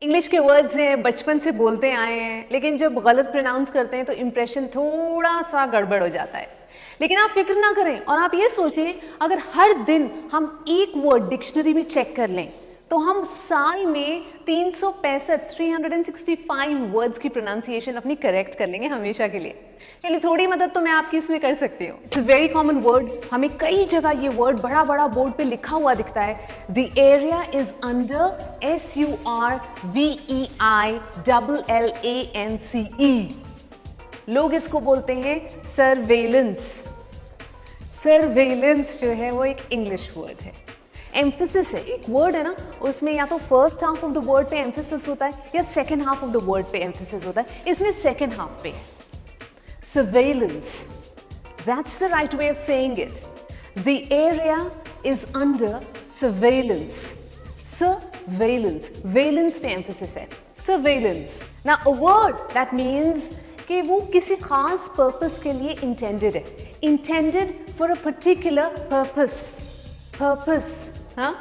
English के words हैं, बचपन से बोलते आए हैं, लेकिन जब गलत प्रोनाउंस करते हैं तो इम्प्रेशन थोड़ा सा गड़बड़ हो जाता है। लेकिन आप फिक्र ना करें और आप ये सोचें, अगर हर दिन हम एक वर्ड डिक्शनरी में चेक कर लें तो हम साल में 365 वर्ड्स की प्रोनाउंसिएशन अपनी करेक्ट कर लेंगे हमेशा के लिए। चलिए, थोड़ी मदद तो मैं आपकी इसमें कर सकती हूँ। It's a very common word, हमें कई जगह ये वर्ड बड़ा बड़ा बोर्ड पे लिखा हुआ दिखता है। The area is under SURVEILLANCE। लोग इसको बोलते हैं सर्वेलेंस। सर्वेलेंस जो है वो एक इंग्लिश वर्ड है। एम्फेसिस है, एक वर्ड है ना, उसमें या तो first half of the word पे एम्फेसिस होता है या second half of the word पे एम्फेसिस होता है। इसमें सेकेंड हाफ पे है। Surveillance, that's the right way of saying it. The area is under surveillance. Surveillance, valence पे एम्फेसिस है। सर्वेलेंस ना अ वर्ड दैट मीन्स कि वो किसी खास पर्पस के लिए इंटेंडेड है। Intended for a particular purpose. Purpose, huh?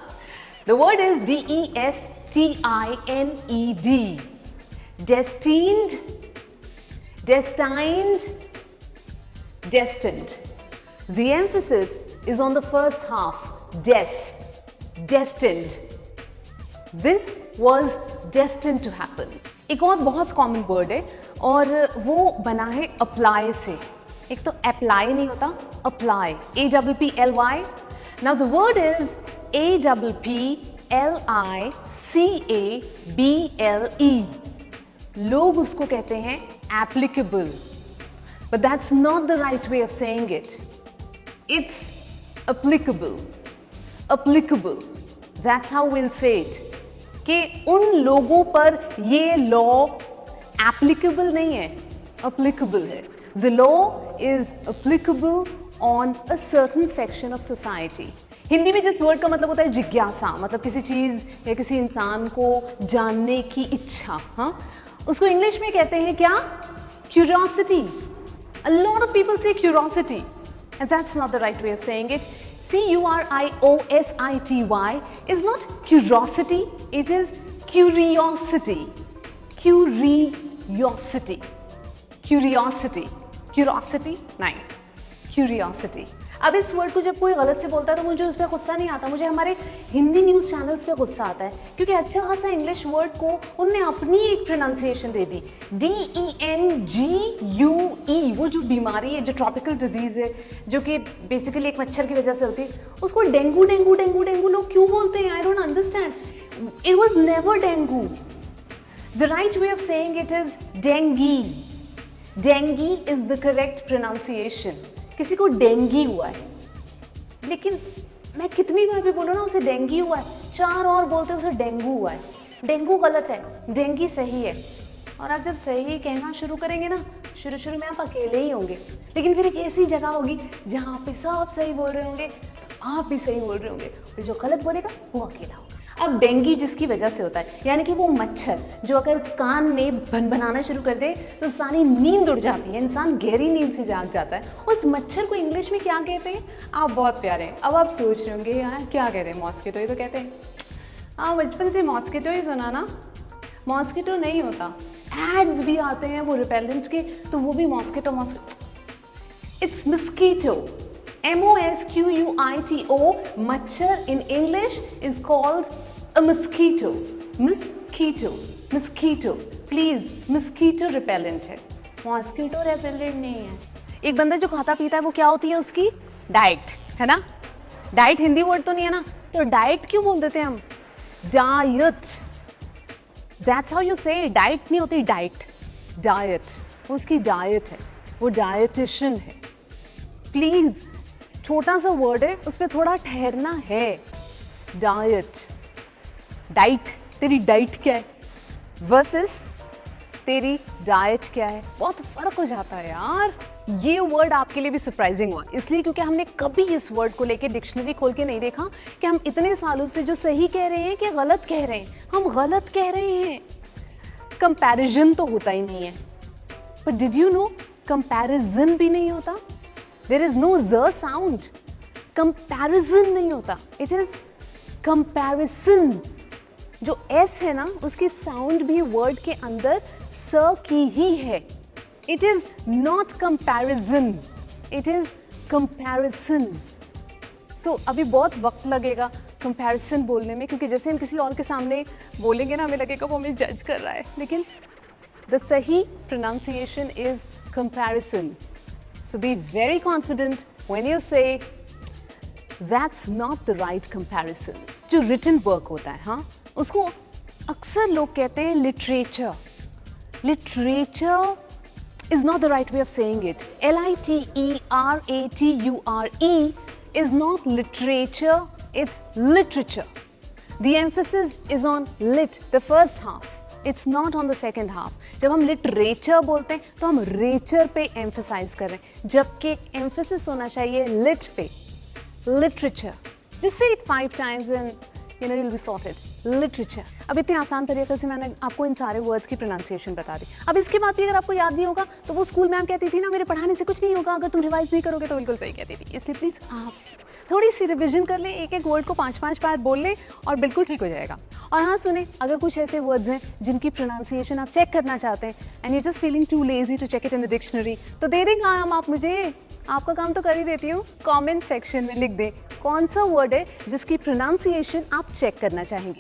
The word is DESTINED. Destined, destined, destined. The emphasis is on the first half. Destined. This was destined to happen. एक और बहुत कॉमन वर्ड है और वो बना है अप्लाई से। एक तो अप्लाई नहीं होता, apply, APPLY. Now the word is APPLICABLE. लोग उसको कहते हैं applicable, but that's not the right way of saying it. It's applicable. Applicable. That's how we'll say it. कि उन लोगों पर ये law applicable नहीं है, applicable है. The law is applicable on a certain section of society. Hindi में जिस वर्ड का मतलब होता है जिज्ञासा, मतलब किसी चीज़ या किसी इंसान को जानने की इच्छा, हाँ, उसको इंग्लिश में कहते हैं क्या? Curiosity. A lot of people say curiosity, and that's not the right way of saying it. CURIOSITY is not curiosity, it is curiosity. Curiosity. Curiosity. Curiosity? नहीं. Curiosity. अब इस वर्ड को जब कोई गलत से बोलता है तो मुझे उस पर गुस्सा नहीं आता, मुझे हमारे हिंदी न्यूज़ चैनल्स पे गुस्सा आता है, क्योंकि अच्छा खासा इंग्लिश वर्ड को उन्होंने अपनी एक प्रोनाउंसिएशन दे दी। DENGUE, वो जो बीमारी है, जो ट्रॉपिकल डिजीज़ है, जो कि बेसिकली एक मच्छर की वजह से होती है, उसको डेंगू डेंगू डेंगू डेंगू लोग क्यों बोलते हैं? I don't understand. It was never dengue. The right way of saying it is dinghy. Dinghy is the correct pronunciation. किसी को डेंगी हुआ है, लेकिन मैं कितनी बार भी बोलूँ ना उसे डेंगी हुआ है, चार और बोलते उसे डेंगू हुआ है। डेंगू गलत है, डेंगी सही है। और आप जब सही कहना शुरू करेंगे ना, शुरू में आप अकेले ही होंगे, लेकिन फिर एक ऐसी जगह होगी जहाँ पे सब सही बोल रहे होंगे, आप भी सही बोल रहे होंगे, और जो गलत बोलेगा वो अकेला होगा। अब डेंगी जिसकी वजह से होता है, यानी कि वो मच्छर जो अगर कान में भनभनाना शुरू कर दे तो सारी नींद उड़ जाती है, इंसान गहरी नींद से जाग जाता है। उस मच्छर को इंग्लिश में क्या कहते हैं? आप बहुत प्यारे हैं। अब आप सोच रहे होंगे यार क्या कहते हैं? मॉस्किटो ही तो कहते हैं। हाँ, बचपन से मॉस्किटो ही सुना ना। मॉस्किटो नहीं होता, एड्स भी आते हैं वो रिपेलेंट के, तो वो भी मॉस्किटो। It's mosquito, MOSQUITO. मच्छर in English is called a mosquito. Mosquito. Mosquito. Please, mosquito repellent है, mosquito repellent नहीं है। एक बंदा जो खाता पीता है वो क्या होती है उसकी? डाइट, है ना? डाइट हिंदी वर्ड तो नहीं है ना, तो डाइट क्यों बोल देते हैं हम? Diet. That's how you say it. Diet नहीं होती, डाइट। डाइट, उसकी डाइट है, वो डाइटिशियन है। प्लीज, छोटा सा वर्ड है, उस पर थोड़ा ठहरना है। डाइट। डाइट, तेरी डाइट क्या है वर्सेस तेरी डाइट क्या है, बहुत फर्क हो जाता है यार। ये वर्ड आपके लिए भी सरप्राइजिंग हुआ, इसलिए क्योंकि हमने कभी इस वर्ड को लेके डिक्शनरी खोल के नहीं देखा कि हम इतने सालों से जो सही कह रहे हैं कि गलत कह रहे हैं। हम गलत कह रहे हैं। कंपैरिजन तो होता ही नहीं है, पर डिड यू नो कंपैरिजन भी नहीं होता? There is no z sound. Comparison नहीं होता, it is comparison. जो एस है ना उसकी साउंड भी वर्ड के अंदर स की ही है. It is not comparison, it is comparison. So अभी बहुत वक्त लगेगा कंपैरिजन बोलने में, क्योंकि जैसे हम किसी और के सामने बोलेंगे ना हमें लगेगा वो हमें जज कर रहा है, लेकिन द सही pronunciation is comparison. So be very confident when you say that's not the right comparison. जो रिटन वर्क होता है, हाँ, उसको अक्सर लोग कहते हैं literature. Literature is not the right way of saying it. Literature is not literature, it's literature. The emphasis is on lit, the first half. It's not on the second half. जब हम literature बोलते हैं तो हम रेचर पे emphasize कर रहे हैं, जबकि emphasis होना चाहिए lit पे, literature. Just say it 5 times and you'll be sorted. Literature. अब इतने आसान तरीके से मैंने आपको इन सारे वर्ड्स की प्रोनाउंसिएशन बता दी. अब इसके बाद भी अगर आपको याद नहीं होगा तो वो स्कूल मैम कहती थी ना मेरे पढ़ाने से कुछ नहीं होगा, अगर तुम रिवाइज नहीं करोगे, तो बिल्कुल सही कहती थी. इसलिए प्लीज़ आप थोड़ी सी रिविजन कर लें, एक एक वर्ड को 5-5 बार बोल लें और बिल्कुल ठीक हो जाएगा. और हाँ सुने, अगर कुछ ऐसे वर्ड्स हैं जिनकी प्रोनाउंसिएशन आप चेक करना चाहते हैं and you just feeling too lazy to check it in the dictionary, तो दे दें काम आप मुझे. आपका काम तो कर ही देती हूँ. कमेंट सेक्शन में लिख दें कौन सा वर्ड है जिसकी प्रोनाउंसिएशन आप चेक करना चाहेंगे.